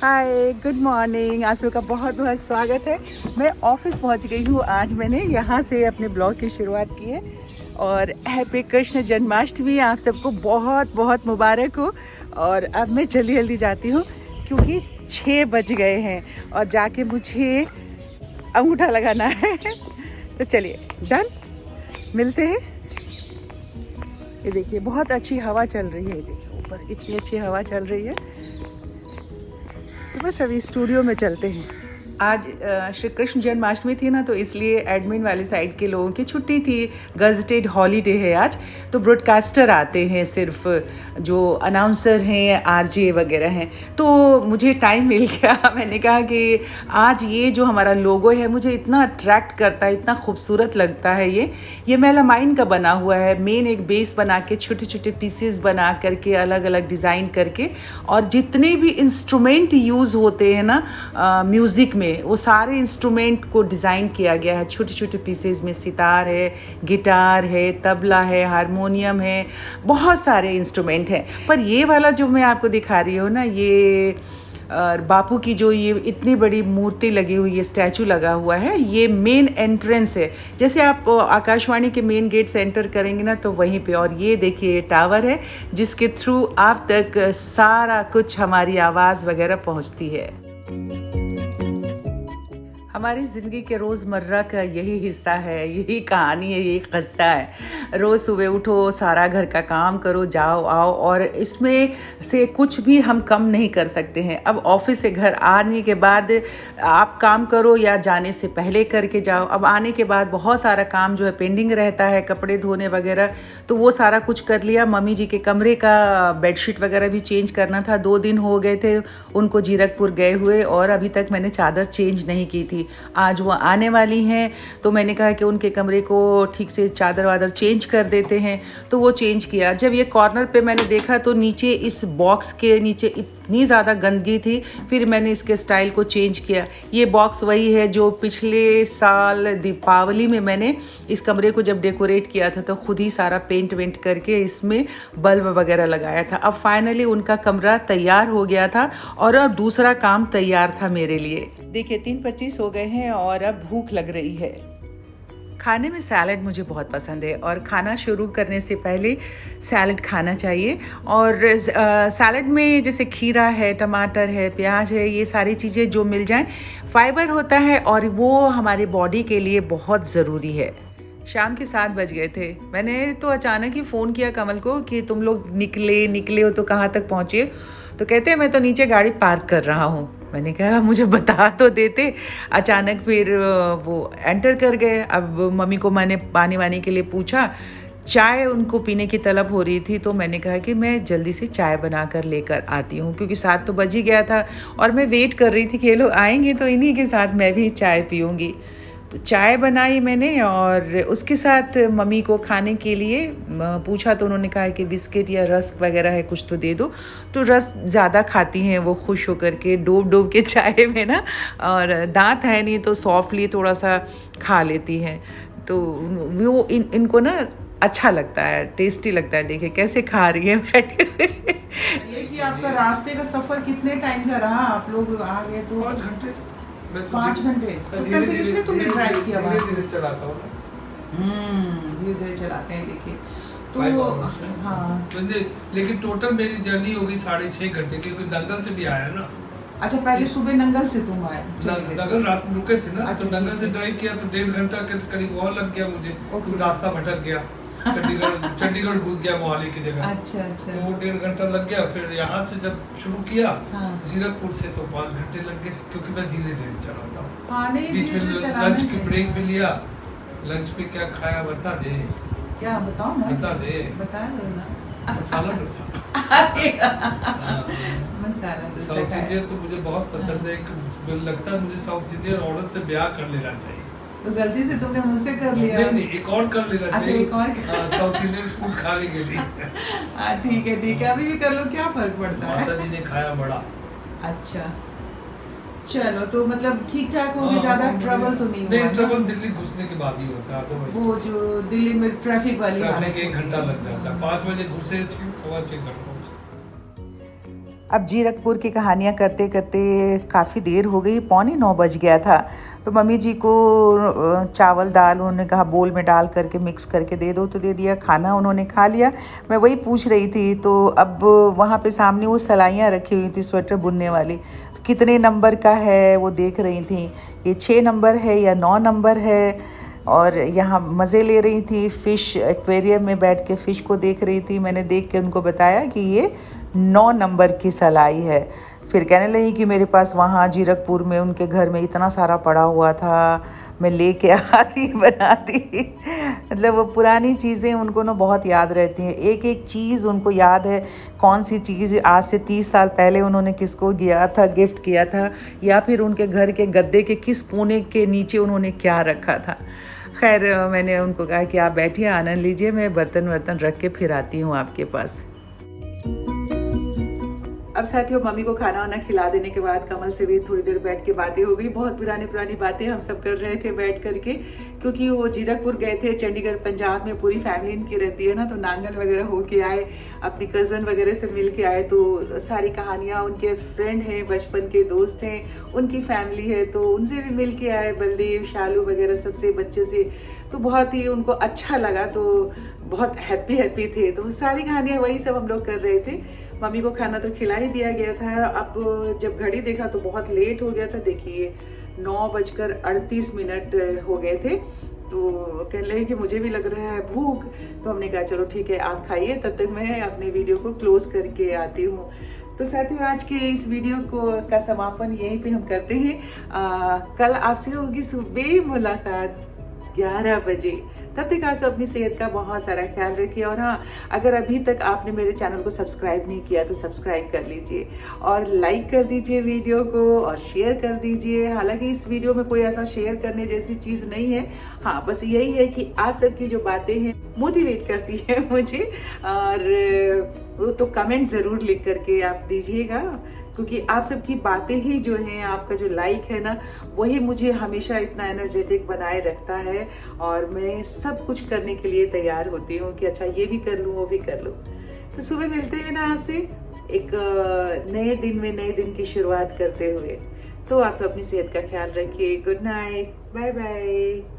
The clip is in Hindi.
हाय, गुड मॉर्निंग। आप सबका बहुत बहुत स्वागत है। मैं ऑफिस पहुंच गई हूँ। आज मैंने यहाँ से अपने ब्लॉग की शुरुआत की है और हैप्पी कृष्ण जन्माष्टमी आप सबको बहुत बहुत मुबारक हो। और अब मैं जल्दी जल्दी जाती हूँ क्योंकि 6 बज गए हैं और जाके मुझे अंगूठा लगाना है। तो चलिए, डन, मिलते हैं। ये देखिए बहुत अच्छी हवा चल रही है। देखिए ऊपर इतनी अच्छी हवा चल रही है। तो बस अभी स्टूडियो में चलते हैं। आज श्री कृष्ण जन्माष्टमी थी ना, तो इसलिए एडमिन वाली साइड के लोगों की छुट्टी थी। गजटेड हॉलीडे है आज, तो ब्रॉडकास्टर आते हैं, सिर्फ जो अनाउंसर हैं, आरजे वगैरह हैं। तो मुझे टाइम मिल गया। मैंने कहा कि आज ये जो हमारा लोगो है मुझे इतना अट्रैक्ट करता है, इतना खूबसूरत लगता है। ये मेलामाइन का बना हुआ है। मेन एक बेस बना के छोटे छोटे पीसेस बना करके अलग अलग डिज़ाइन करके, और जितने भी इंस्ट्रूमेंट यूज़ होते हैं ना म्यूज़िक में, वो सारे इंस्ट्रूमेंट को डिज़ाइन किया गया है छोटे छोटे पीसेस में। सितार है, गिटार है, तबला है, हारमोनियम है, बहुत सारे इंस्ट्रूमेंट हैं। पर ये वाला जो मैं आपको दिखा रही हूँ ना, ये बापू की जो ये इतनी बड़ी मूर्ति लगी हुई है, स्टैचू लगा हुआ है, ये मेन एंट्रेंस है। जैसे आप आकाशवाणी के मेन गेट से एंटर करेंगे ना, तो वहीं पे, और ये देखिए ये टावर है जिसके थ्रू आप तक सारा कुछ हमारी आवाज़ वगैरह पहुँचती है। हमारी ज़िंदगी के रोज़मर्रा का यही हिस्सा है, यही कहानी है, यही क़स्सा है। रोज़ सुबह उठो, सारा घर का काम करो, जाओ आओ, और इसमें से कुछ भी हम कम नहीं कर सकते हैं। अब ऑफिस से घर आने के बाद आप काम करो या जाने से पहले करके जाओ। अब आने के बाद बहुत सारा काम जो है पेंडिंग रहता है, कपड़े धोने वगैरह, तो वो सारा कुछ कर लिया। मम्मी जी के कमरे का बेडशीट वगैरह भी चेंज करना था। 2 दिन हो गए थे उनको जीरकपुर गए हुए, और अभी तक मैंने चादर चेंज नहीं की थी। आज वो आने वाली हैं, तो मैंने कहा कि उनके कमरे को ठीक से चादर वादर चेंज कर देते हैं, तो वो चेंज किया। जब ये कॉर्नर पे मैंने देखा तो नीचे इस बॉक्स के नीचे इतनी ज़्यादा गंदगी थी, फिर मैंने इसके स्टाइल को चेंज किया। ये बॉक्स वही है जो पिछले साल दीपावली में मैंने इस कमरे को जब डेकोरेट किया था, तो खुद ही सारा पेंट वेंट करके इसमें बल्ब वगैरह लगाया था। अब फाइनली उनका कमरा तैयार हो गया था और अब दूसरा काम तैयार था मेरे लिए। देखिए 3:25 हो गए हैं और अब भूख लग रही है। खाने में सैलड मुझे बहुत पसंद है, और खाना शुरू करने से पहले सैलड खाना चाहिए। और सैलड में जैसे खीरा है, टमाटर है, प्याज है, ये सारी चीज़ें जो मिल जाएं, फाइबर होता है और वो हमारे बॉडी के लिए बहुत ज़रूरी है। शाम के 7 बज गए थे। मैंने तो अचानक ही फ़ोन किया कमल को कि तुम लोग निकले हो तो कहाँ तक पहुँचे? तो कहते हैं मैं तो नीचे गाड़ी पार्क कर रहा हूँ। मैंने कहा मुझे बता तो देते। अचानक फिर वो एंटर कर गए। अब मम्मी को मैंने पानी वानी के लिए पूछा, चाय उनको पीने की तलब हो रही थी, तो मैंने कहा कि मैं जल्दी से चाय बना कर लेकर आती हूँ, क्योंकि 7 तो बज ही गया था और मैं वेट कर रही थी कि ये लोग आएंगे तो इन्हीं के साथ मैं भी चाय पीऊँगी। तो चाय बनाई मैंने, और उसके साथ मम्मी को खाने के लिए पूछा, तो उन्होंने कहा कि बिस्किट या रस्क वगैरह है कुछ तो दे दो। तो रस्क ज़्यादा खाती हैं वो, खुश होकर के डोब के चाय में ना, और दांत है नहीं तो सॉफ्टली थोड़ा सा खा लेती हैं। तो वो इनको ना अच्छा लगता है, टेस्टी लगता है। देखिए कैसे खा रही है बैठे हुए। ये कि आपका रास्ते का सफ़र कितने टाइम का रहा? आप लोग आ गए तो 5 घंटे। 5 घंटे? इसलिए तुमने ड्राइव किया? धीरे चलाता हूँ। धीरे चलाते हैं। देखिए तो हाँ, लेकिन टोटल मेरी जर्नी होगी 6.5 घंटे, क्योंकि नंगल से भी आया ना। अच्छा, पहले सुबह नंगल से तुम आए? नंगल रात में रुके थे ना। अच्छा, तो नंगल से ड्राइव किया तो 1.5 घंटा के करीब और लग गया मुझे। रास्ता भटक गया, चंडीगढ़ घुस गया मोहाली की जगह। अच्छा। तो वो 1.5 घंटा लग गया। फिर यहाँ से जब शुरू किया जीरकपुर से, तो 5 घंटे लग गए, क्योंकि मैं धीरे चलाता हूँ। बीच में लंच की ब्रेक भी लिया। लंच पे क्या खाया बता दे? क्या बताओ ना? बता दो ना। मसाला डोसा। मसाला डोसा साउथ इंडियन तो मुझे बहुत पसंद है। मुझे लगता है मुझे साउथ इंडियन औरत से ब्याह कर लेना चाहिए। तो गलती से तुमने मुझसे कर लिया? नहीं, एक और कर लेना चाहिए। अच्छा, एक और साउथ इंडियन फूड खाने के लिए। ठीक है, अभी भी कर लो, क्या फर्क पड़ता है? माता जी ने खाया बड़ा। अच्छा, चलो, तो मतलब ठीक ठाक हो गया, ज्यादा ट्रबल तो नहीं हुआ? नहीं, ट्रबल दिल्ली घुसने के बाद ही होता है। वो जो दिल्ली में ट्रैफिक वाली 1 घंटा लग जाता है। 5 बजे घुसे, 6:15 घर पहुंचे। अब जीरकपुर की कहानियाँ करते करते काफ़ी देर हो गई, 8:45 बज गया था। तो मम्मी जी को चावल दाल उन्होंने कहा बोल में डाल करके मिक्स करके दे दो, तो दे दिया। खाना उन्होंने खा लिया। मैं वही पूछ रही थी, तो अब वहाँ पे सामने वो सलाइयाँ रखी हुई थी स्वेटर बुनने वाली, तो कितने नंबर का है वो देख रही थी, ये 6 नंबर है या 9 नंबर है। और यहाँ मज़े ले रही थी, फ़िश एक्वेरियम में बैठ के फ़िश को देख रही थी। मैंने देख के उनको बताया कि ये 9 नंबर की सलाई है। फिर कहने लगी कि मेरे पास वहाँ जीरकपुर में उनके घर में इतना सारा पड़ा हुआ था, मैं लेके आती बनाती। मतलब वो पुरानी चीज़ें उनको ना बहुत याद रहती हैं, एक एक चीज़ उनको याद है। कौन सी चीज़ आज से 30 साल पहले उन्होंने किसको दिया था, गिफ्ट किया था, या फिर उनके घर के गद्दे के किस कोने के नीचे उन्होंने क्या रखा था। खैर मैंने उनको कहा कि आप बैठिए, आनंद लीजिए, मैं बर्तन वर्तन रख के फिर आती हूँ आपके पास। अब साथियों, मम्मी को खाना वाना खिला देने के बाद कमल से भी थोड़ी देर बैठ के बातें हो गई। बहुत पुरानी बातें हम सब कर रहे थे बैठ करके, क्योंकि वो जीरकपुर गए थे, चंडीगढ़ पंजाब में पूरी फैमिली इनकी रहती है ना, तो नांगल वगैरह हो के आए, अपनी कज़न वगैरह से मिल के आए। तो सारी कहानियाँ, उनके फ्रेंड हैं, बचपन के दोस्त हैं, उनकी फैमिली है, तो उनसे भी मिल के आए, बलदेव शालू वगैरह सबसे, बच्चे से। तो बहुत ही उनको अच्छा लगा, तो बहुत हैप्पी थे। तो सारी कहानियाँ वही सब हम लोग कर रहे थे। मम्मी को खाना तो खिला ही दिया गया था। अब जब घड़ी देखा तो बहुत लेट हो गया था। देखिए 9:38 हो गए थे। तो कहने लगे कि मुझे भी लग रहा है भूख। तो हमने कहा चलो ठीक है, आप खाइए, तब तक मैं अपने वीडियो को क्लोज करके आती हूँ। तो साथियों, आज के इस वीडियो का समापन यहीं पे हम करते हैं। कल आपसे होगी सुबह मुलाकात 11 बजे। तब तक आप अपनी सेहत का बहुत सारा ख्याल रखिए। और हाँ, अगर अभी तक आपने मेरे चैनल को सब्सक्राइब नहीं किया तो सब्सक्राइब कर लीजिए और लाइक कर दीजिए वीडियो को और शेयर कर दीजिए। हालांकि इस वीडियो में कोई ऐसा शेयर करने जैसी चीज़ नहीं है। हाँ, बस यही है कि आप सबकी जो बातें हैं मोटिवेट करती है मुझे। और तो कमेंट ज़रूर लिख करके आप दीजिएगा, क्योंकि आप सबकी बातें ही जो हैं, आपका जो लाइक है ना, वही मुझे हमेशा इतना एनर्जेटिक बनाए रखता है। और मैं सब कुछ करने के लिए तैयार होती हूँ कि अच्छा ये भी कर लूँ, वो भी कर लूँ। तो सुबह मिलते हैं ना आपसे एक नए दिन में, नए दिन की शुरुआत करते हुए। तो आप सब अपनी सेहत का ख्याल रखिए। Good night, bye bye.